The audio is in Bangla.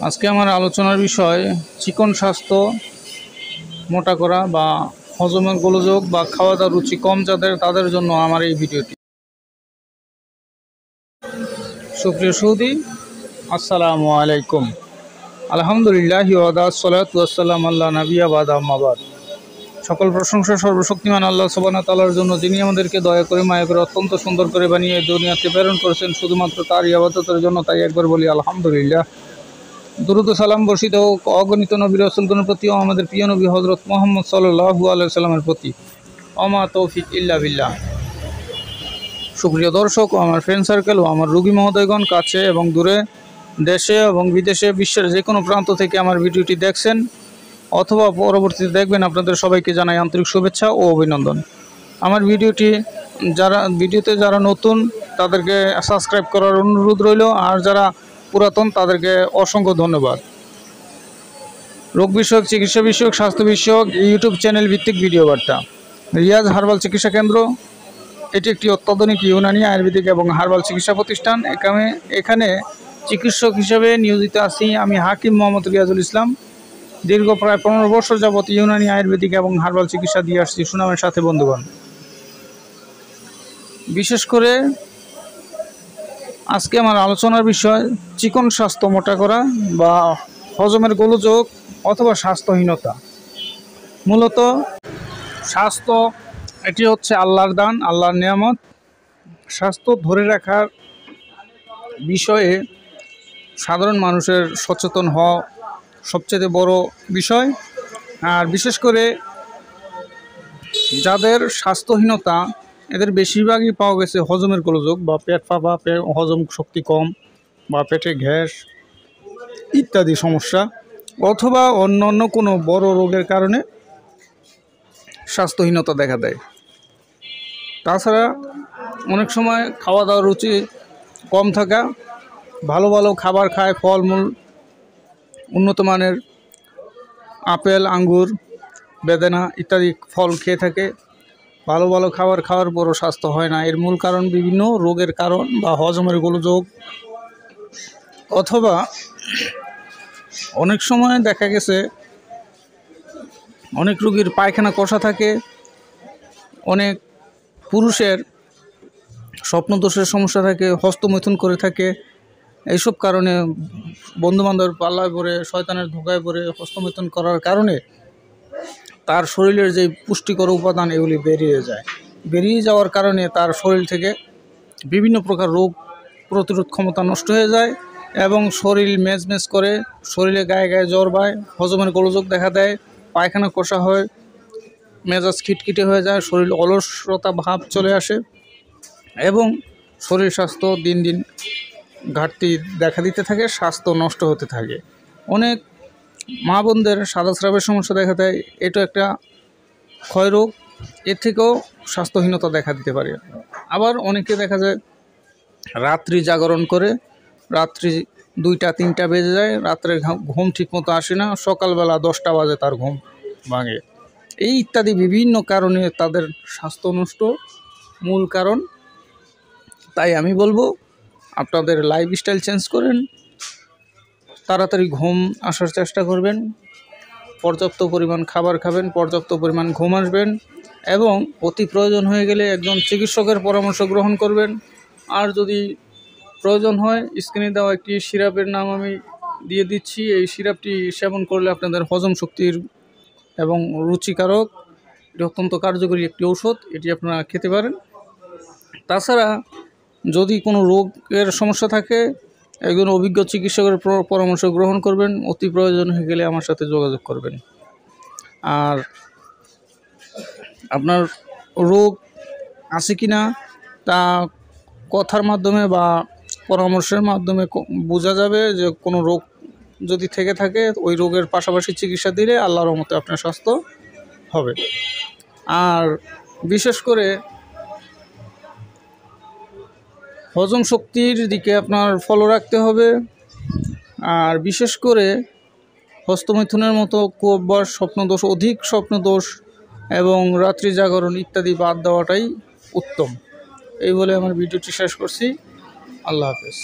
আজকে আমার আলোচনার বিষয় চিকন স্বাস্থ্য মোটা করা বা হজমের গোলযোগ বা খাওয়া দাওয়ার রুচি কম যাদের তাদের জন্য আমার এই ভিডিওটি। সুপ্রিয় সৌদি, আসসালামু আলাইকুম। আলহামদুলিল্লাহ ওয়াদা সালাতু ওয়াসসালাম আল্লাহ নাবিয়া বাদা আম্মাবাদ। সকল প্রশংসা সর্বশক্তিমান আল্লাহ সুবহানাহু ওয়া তাআলার জন্য, যিনি আমাদেরকে দয়া করে মায়া করে অত্যন্ত সুন্দর করে বানিয়ে দুনিয়াতে প্রেরণ করেছেন শুধুমাত্র তার ইবাদতের জন্য। তাই একবার বলি আলহামদুলিল্লাহ। দুরূদ ও সালাম বর্ষিত হোক অগণিত নবী রাসূলগণের প্রতি ও আমাদের প্রিয় নবী হযরত মুহাম্মদ সাল্লাল্লাহু আলাইহি ওয়াসাল্লামের প্রতি। ওমা তৌফিক ইল্লা বিল্লাহ। সুপ্রিয় দর্শক ও আমার ফ্রেন্ড সার্কেল ও আমার রোগী মহোদয়গণ, কাছে এবং দূরে, দেশে এবং বিদেশে, বিশ্বের যে কোনো প্রান্ত থেকে আমার ভিডিওটি দেখছেন অথবা পরবর্তীতে দেখবেন, আপনাদের সবাইকে জানাই আন্তরিক শুভেচ্ছা ও অভিনন্দন। আমার ভিডিওতে যারা নতুন তাদেরকে সাবস্ক্রাইব করার অনুরোধ রইল, আর যারা পুরাতন তাদেরকে অসংখ্য ধন্যবাদ। রোগ বিষয়ক, চিকিৎসা বিষয়ক, স্বাস্থ্য বিষয়ক ইউটিউব চ্যানেল ভিত্তিক ভিডিও বার্তা। রিয়াজ হার্বাল চিকিৎসা কেন্দ্র এটি একটি অত্যাধুনিক ইউনানি আয়ুর্বেদিক এবং হার্বাল চিকিৎসা প্রতিষ্ঠান। এখানে চিকিৎসক হিসেবে নিয়োজিত আছি আমি হাকিম মোহাম্মদ রিয়াজুল ইসলাম। দীর্ঘ প্রায় 15 বছর যাবত ইউনানি আয়ুর্বেদিক এবং হার্বাল চিকিৎসা দিয়ে আসছি সুনামের সাথে বন্ধুগণ। বিশেষ করে আজকে আমার আলোচনার বিষয় চিকন স্বাস্থ্য মোটা করা বা হজমের গোলযোগ অথবা স্বাস্থ্যহীনতা। মূলত স্বাস্থ্য এটি হচ্ছে আল্লাহর দান, আল্লাহর নিয়ামত। স্বাস্থ্য ধরে রাখার বিষয়ে সাধারণ মানুষের সচেতন হওয়া সবচেয়ে বড় বিষয়। আর বিশেষ করে যাদের স্বাস্থ্যহীনতা, এদের বেশিরভাগই পাওয়া গেছে হজমের গোলযোগ বা পেট ফাঁপা, হজম শক্তি কম বা পেটে গ্যাস ইত্যাদি সমস্যা, অথবা অন্য কোনো বড় রোগের কারণে স্বাস্থ্যহীনতা দেখা দেয়। তাছাড়া অনেক সময় খাওয়া দাওয়ার রুচি কম থাকা, ভালো ভালো খাবার খায়, ফলমূল, উন্নত মানের আপেল, আঙ্গুর, বেদানা ইত্যাদি ফল খেয়ে থাকে, ভালো ভালো খাবার খাওয়ার পরও স্বাস্থ্য হয় না। এর মূল কারণ বিভিন্ন রোগের কারণ বা হজমের গোলযোগ, অথবা অনেক সময় দেখা গেছে অনেক রোগীর পায়খানা কষা থাকে, অনেক পুরুষের স্বপ্নদোষের সমস্যা থাকে, হস্তমৈথুন করে থাকে। এইসব কারণে বন্ধুবান্ধবের পাল্লায় পড়ে, শয়তানের ধোকায় পড়ে হস্তমৈথুন করার কারণে তার শরীরের যে পুষ্টিকর উপাদান এগুলি বেরিয়ে যাওয়ার কারণে তার শরীর থেকে বিভিন্ন প্রকার রোগ প্রতিরোধ ক্ষমতা নষ্ট হয়ে যায় এবং শরীর মেজমেজ করে, শরীরে গায়ে গায়ে জ্বর বায়, হজমের গোলযোগ দেখা দেয়, পায়খানা কষা হয়, মেজাজ খিটখিটে হয়ে যায়, শরীর অলসতা ভাব চলে আসে এবং শরীর স্বাস্থ্য দিন দিন ঘাটতি দেখা দিতে থাকে, স্বাস্থ্য নষ্ট হতে থাকে। অনেক মা বোনদের সাদা স্রাবের সমস্যা দেখা দেয়, এটা একটা ক্ষয়রোগ, এর থেকেও স্বাস্থ্যহীনতা দেখা দিতে পারে। আবার অনেকে দেখা যায় রাত্রি জাগরণ করে, রাত্রি 2টা-3টা বেজে যায়, রাত্রে ঘুম ঠিকমতো আসে না, সকালবেলা 10টা বাজে তার ঘুম ভাঙে। এই ইত্যাদি বিভিন্ন কারণে তাদের স্বাস্থ্য নষ্ট মূল কারণ। তাই আমি বলবো আপনাদের লাইফস্টাইল চেঞ্জ করেন, তাড়াতাড়ি ঘুম আসার চেষ্টা করবেন, পর্যাপ্ত পরিমাণ খাবার খাবেন, পর্যাপ্ত পরিমাণ ঘুম আসবেন এবং অতি প্রয়োজন হয়ে গেলে একজন চিকিৎসকের পরামর্শ গ্রহণ করবেন। আর যদি প্রয়োজন হয়, স্ক্রিনে দেওয়া একটি সিরাপের নাম আমি দিয়ে দিচ্ছি, এই সিরাপটি সেবন করলে আপনাদের হজম শক্তির এবং রুচিকারক, এটি অত্যন্ত কার্যকরী একটি ঔষধ, এটি আপনারা খেতে পারেন। তাছাড়া যদি কোনো রোগের সমস্যা থাকে, একজন অভিজ্ঞ চিকিৎসকের পরামর্শ গ্রহণ করবেন, অতি প্রয়োজন হয়ে গেলে আমার সাথে যোগাযোগ করবেন। আর আপনার রোগ আছে কি না তা কথার মাধ্যমে বা পরামর্শের মাধ্যমে বোঝা যাবে। যে কোনো রোগ যদি থেকে থাকে, ওই রোগের পাশাপাশি চিকিৎসা দিলে আল্লাহর রহমতে আপনার স্বাস্থ্য হবে। আর বিশেষ করে হজম শক্তির দিকে আপনার ফলো রাখতে হবে। আর বিশেষ করে হস্তমৈথুনের মতো কুঅভ্যাস, স্বপ্নদোষ, অধিক স্বপ্নদোষ এবং রাত্রি জাগরণ ইত্যাদি বাদ দেওয়াটাই উত্তম। এই বলে আমার ভিডিওটি শেষ করছি। আল্লাহ হাফেজ।